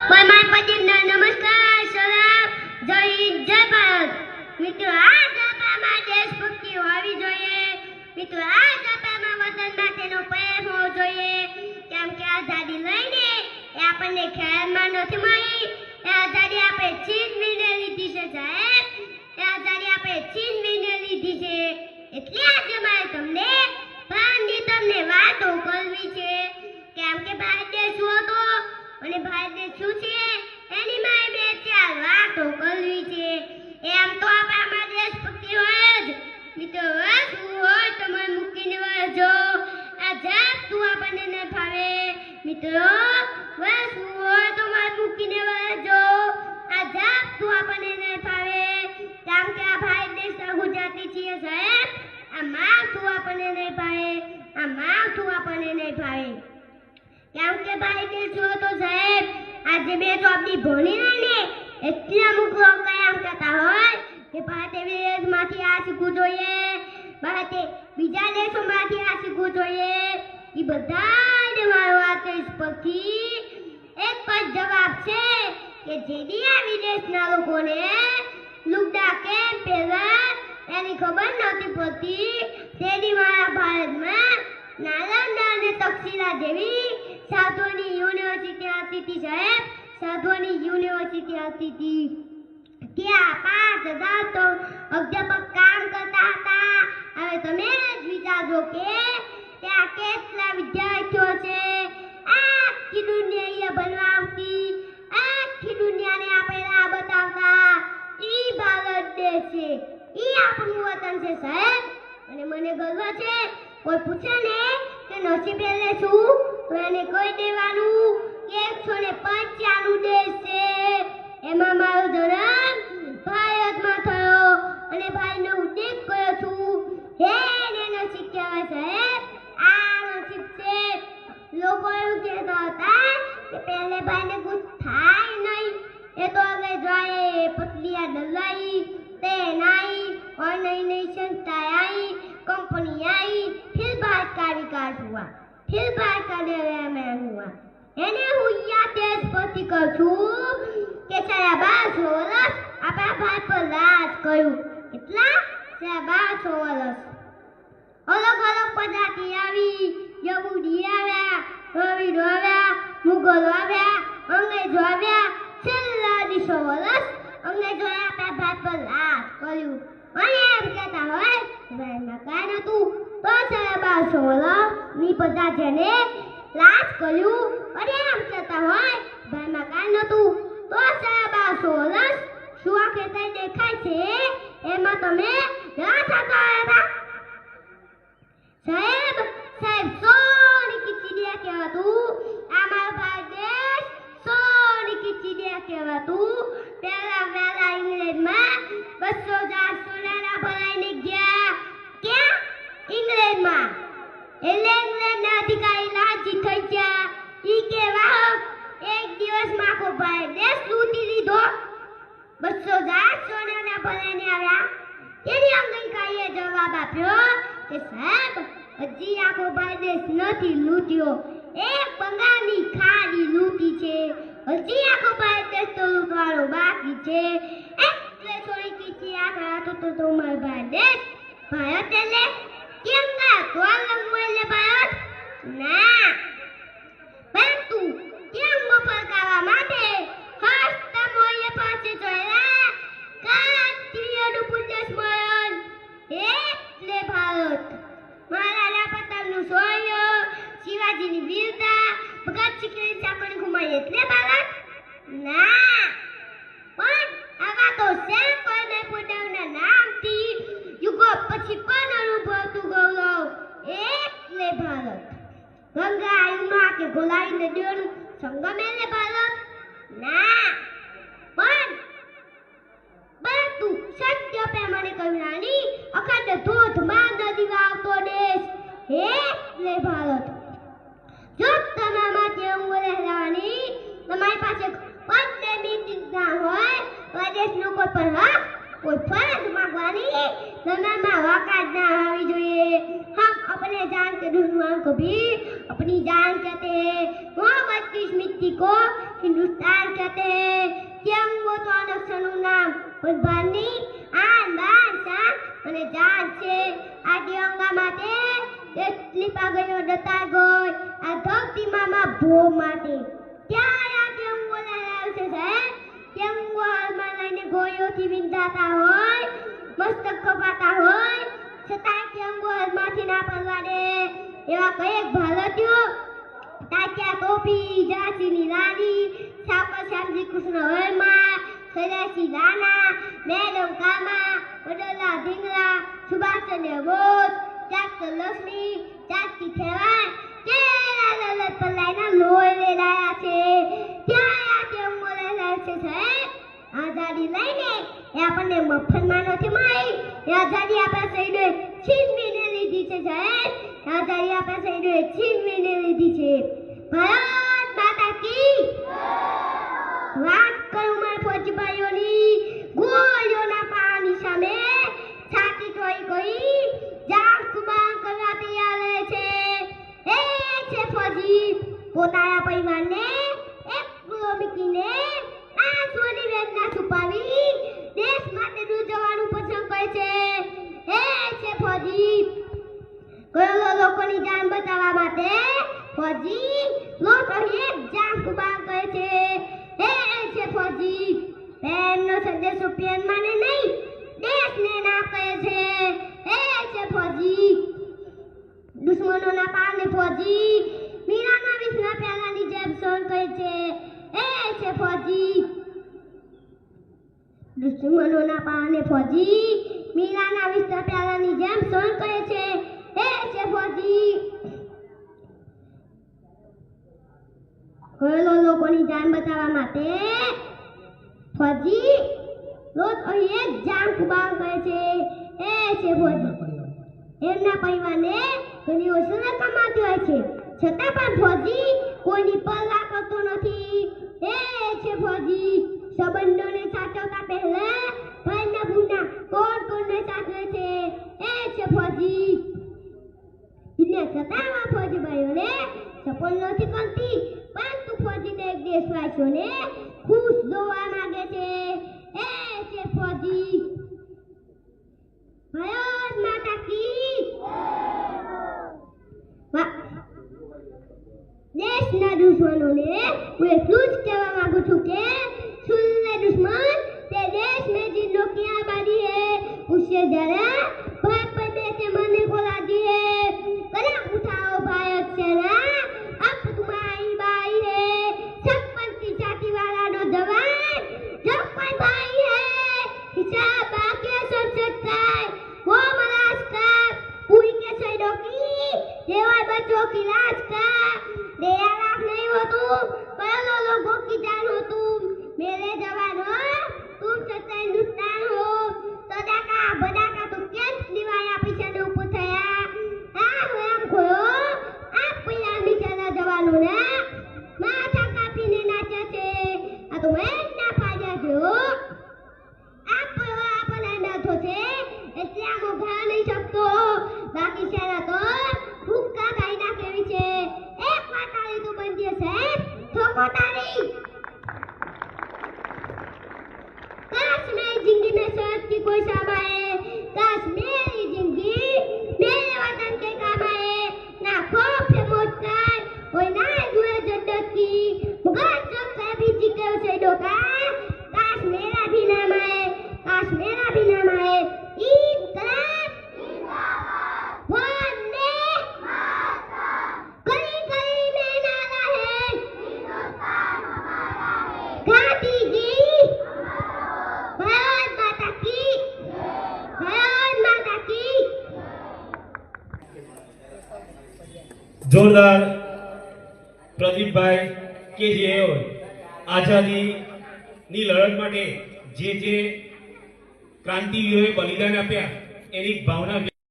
નમસ્કાર સલામ જય હિન્દ જય ભારત મિત્રો આ સભામાં દેશભક્તિ હોવી જોઈએ મિત્રો આ સભામાં વતન માટેનો પ્રેમ હોવો જોઈએ કેમ કે આઝાદી લઈને એ આપણને ખ્યાલમાં નથી મળી એ આઝાદી આપણે છીનવીને લીધી છે સાહેબ એ આઝાદી આપણે છીનવીને લીધી છે એટલે આજે મારે તમને વાતો કરવી છે કેમ કે ભારત દેશ હતો અને ભારત દેશ શું છે એની મારે બે ચાર વાતો કરવી છે એમ તો આપણામાં દેશભક્તિ હોય જ મિત્રો શું હોય તો મને મૂકીને વળજો આ જાત તું આપણને ન ફાવે મિત્રો શું હોય તો મને મૂકીને વળજો આ જાત તું આપણને ન ફાવે કેમ કે આ ભારત દેશના ગુજરાતી છીએ સાહેબ આ માથું આપણને નહીં ફાવે આ માથું આપણને નહીં ફાવે કેમ કે ભારત દેશ તો સાહેબ આજે બે ચોપડી ભણી ને એટલે અમુક લોકો એમ કહેતા હોય કે ભારતે વિદેશમાંથી આ શીખવું જોઈએ ભારતે બીજા દેશોમાંથી આ શીખવું જોઈએ એ બધાને મારો આ દેશ પરથી એક જ જવાબ છે કે જેની આ વિદેશના લોકોને લુગડા કેમ પહેરવા એની ખબર નથી પડતી તેની મારા ભારતમાં નાલંદા અને તક્ષશિલા જેવી સાધુઓની યુનિવર્સિટી હતી હતી સાહેબ સાધુઓની યુનિવર્સિટી હતી હતી ત્યાં 5000 તો અધ્યાપક કામ કરતા હતા હવે તમે જ વિચારજો કે ત્યાં કેટલા વિદ્યાર્થીઓ છે આખી દુનિયા ભણવા આવતી આખી દુનિયાને આપણે આ બતાવતા ઈ ભારત દેશ છે ઈ આપણું વતન છે સાહેબ અને મને ગર્વ છે કોઈ પૂછે ને કે નસીબ એટલે શું તો એને કહી દેવાનું કે 195 દેશ છે એમાં મારો જન્મ ભારતમાં થયો અને ભાઈનો ઉલ્લેખ કર્યો છું હે ને નસીબ કહેવાય સાહેબ આ નસીબ છે લોકો એવું કહેતા હતા કે પહેલે ભાઈને કુછ થાય નહીં એ તો હવે જાય પતલિયા ડલાઈ ट्रेन आई और नई नई संस्थाएं आई कंपनी आई फिर भारत का विकास हुआ फिर भारत का डेवलपमेंट हुआ એને હું યા દેશભક્તિ કરું છું કે 1200 વર્ષ આપણા ભારત પર રાજ કર્યું કેટલા 1200 વર્ષ અલગ અલગ પ્રજાતિ આવી યહૂદી આવ્યા દ્રવિડો આવ્યા મુગલો આવ્યા અંગ્રેજો આવ્યા છેલ્લા 200 વર્ષ અંગ્રેજોએ આપણા ભારત પર રાજ કર્યું અને એમ કહેતા હોય ભારતમાં કાંઈ નહોતું તો 1200 વર્ષની પ્રજાતિને રાજ કર્યું અને એમ કહેતા હોય ભારતમાં કાંઈ નહોતું તો 1200 વર્ષ શું આ ખેતર દેખાય છે એમાં તમે ના થતા હતા સાહેબ સોની કિચડીયા કહેવાતું આ મારો ભારત દેશ સોની કિચડીયા કહેવાતું પહેલા ઇંગ્લેન્ડમાં 200,000 સોનાના ભરાઈને ગયા ક્યાં ઇંગ્લેન્ડમાં એટલે ઇંગ્લેન્ડના અધિકારી લાલચી થઈ ગયા ઈ કેવા એક દિવસમાં આખો ભારત દેશ લૂંટી લીધો 200,000 સોનાના ભરાઈને આવ્યા તેની અમેરિકાએ જવાબ આપ્યો કે સાહેબ હજી આખો ભારત દેશ નથી લૂંટ્યો એક બંગાળની ખાડી લૂંટી છે હજી આખો ભારત દેશ તો લૂંટવાનો બાકી છે એટલે થોડી કીચી આખા તો મારો ભારત દેશ ભારત એટલે કેમ ના તોલંગ એટલે ભારત ના પરંતુ કેમ મફરકાવા માટે હસ્તા મોય પાસે જોયા કાતિયાનું પુણ્ય સ્મરણ એટલે ભારત મહારાણા પ્રતાપનું શૌર્ય શિવાજીની વીરતા ભગતસિંહની ચાપણી ઘુમાઈ એટલે ભારત ના પણ આવા તો સેમ કોઈને પોતાના નામથી યુગો પછી પણ અનુભવતું ગૌરવ એટલે ભારત ગંગા યુના કે ગોલાઈ નદીઓનું સંગમ એટલે ભારત ના પણ પરંતુ સત્ય પ્રમાણે કરુણાની અખંડ ધોધમાર નદી વાવતો દેશ એટલે ભારત જો તમારામાંથી હું રહેવાની તમારી પાસે 5 મિનિટ ના હોય તો આ દેશનો કોઈ પણ હક કોઈ ફરજ માંગવાની તમારામાં વાકાત ના હોવી જોઈએ हम अपने जान के दुश्मन को भी अपनी जान कहते हैं मोहब्बत की इस मिट्टी को हिंदुस्तान कहते जाते हैं। तिरंगो तो अनक्षरનું નામ પણ ભારની આન બાન શાન અને જાન છે। આ તિરંગા માટે એટલી પાગળીઓ ડતાઈ ગઈ આ ધરતીમાં ભોગ માટે। ત્યારે આ તિરંગો લહેરાયો છે સાહેબ। તિરંગો હાથમાં લઈને ગોળીઓથી વિંધાતા હોય, મસ્તક કપાતા હોય, છતાં તિરંગો હાથમાંથી ના પડવા દે એવા કયેક ભારતીયો તાત્યા ટોપી, ઝાંસીની રાણી, છાપા શ્યામજી કૃષ્ણ વર્મા, સયાજી રાણા, મેડમ કામા, વડોદરા ઢીંગરા, સુભાષચંદ્ર બોઝ, ડોક્ટર લક્ષ્મી, જાનકી ખેવાણ કેળા લલત પલાઈના લોહી રેડાયા છે। ત્યારે આ તિરંગો લહેરાયો છે સાહેબ। આઝાદી લઈને એ આપણને મફતમાં નથી મળી। એ આઝાદી આપણા શહીદોએ છીનવીને લીધી છે સાહેબ। આઝાદી આપણા શહીદોએ છીનવીને લીધી છે। ભારત માતા की વાત કરું મારા ફોજી ભાઈઓની ગોળીઓના પાણી સામે છાતી ચોઈ ગઈ જાન કુબાન કરવા તૈયાર રહે છે। એ છે ફોજી પોતાના પરિવારને એકલો મૂકીને આંસુઓની વેદના છુપાવી દેશ માટેનું જવાનું પસંદ કરે છે। એ છે ફોજી કરોડો લોકોની જાન બચાવવા માટે ફોજી લોકો એક જાન કુબાન કરે છે। એ છે ફોજી પ્રેમનો સંદેશો પ્રેમાને નહીં દેશને ના કહે છે। એ છે ફોજી દુશ્મનોના પાને ફોજી મીરાના વિષના પ્યાલાની જેમ સહન કરે છે। એ છે ફોજી દુશ્મનોના પાને ફોજી મીરાના વિષના પ્યાલાની જેમ સહન કરે છે। એ છે ફોજી કરોડો લોકોની જાન બચાવવા માટે ફોજી રોજ અહીં એક જાન કુબાન કરે છે। એ છે ફોજી એમના પરિવારને ઘણી ઓછું કમાતી હોય છે છતાં પણ ફોજી કોઈની પરવા કરતો નથી। એ છે ફોજી સંબંધોને સાચવતા પહેલા ભાઈના ભૂના કોણ કોણને સાચવે છે। એ છે ફોજી દુનિયા સતાવા ફોજી ભાઈઓને સફળ નથી કરતી પરંતુ ફોજી દરેક દેશવાસીઓને ખુશ જોવા માંગે છે। એ છે ફોજી ભારત માતા की દેશના દુશ્મનોને હું એટલું જ કહેવા માંગુ છું કે सुन ले दुश्मन ते देश में जिन लोग की आबादी है उससे जरा भाग पड़ने से मरने को राजी है। कदम उठाओ भारत सेना अब तुम्हारी बारी है। छप्पन की छाती वाला नौजवान जब कोई भाई है हिसाब बाकी सब सकता है वो मलाज का पूरी के शहीदों की देवर बच्चों की लाश का दया लाख नहीं हो तुम करोड़ों लोगों की जान हो तुम। मेरे जवानों तुम सच्चा हिंदुस्तान हो। सदा का बदा का तुम केम दिवाया पीछे ने ऊपर थया हाँ हम खोयो आप पिला बिचारा जवानों ने माथा कापीने नाचा छे आ तो मैं ना पाजा छो आप परवा अपना नाथो छे એટલે આ મોઘા નહીં શકતો બાકી સેના તો ભૂકા ખાઈ નાખેવી છે। એક વાતાળી તો બંધી સાહેબ ઠોકો તારી काश मेरी जिंदगी में शौक की कोई शाबा है। काश मेरी जिंदगी मेरे वतन के काम आए। ना खौफ से मौत का कोई ना हुए जन्नत की मगर जो कभी जिक्र शहीदों का काश मेरा भी नाम आए। काश मेरा भी नाम आए। इनकलाब जिंदाबाद वंदे मातरम गली गली में नारा है हिंदुस्तान हमारा है। गांधी जी भारत माता की भारत माता की જોરદાર પ્રદીપભાઈ કે જે આઝાદીની લડત માટે જે ક્રાંતિવીરોએ બલિદાન આપ્યા એની ભાવના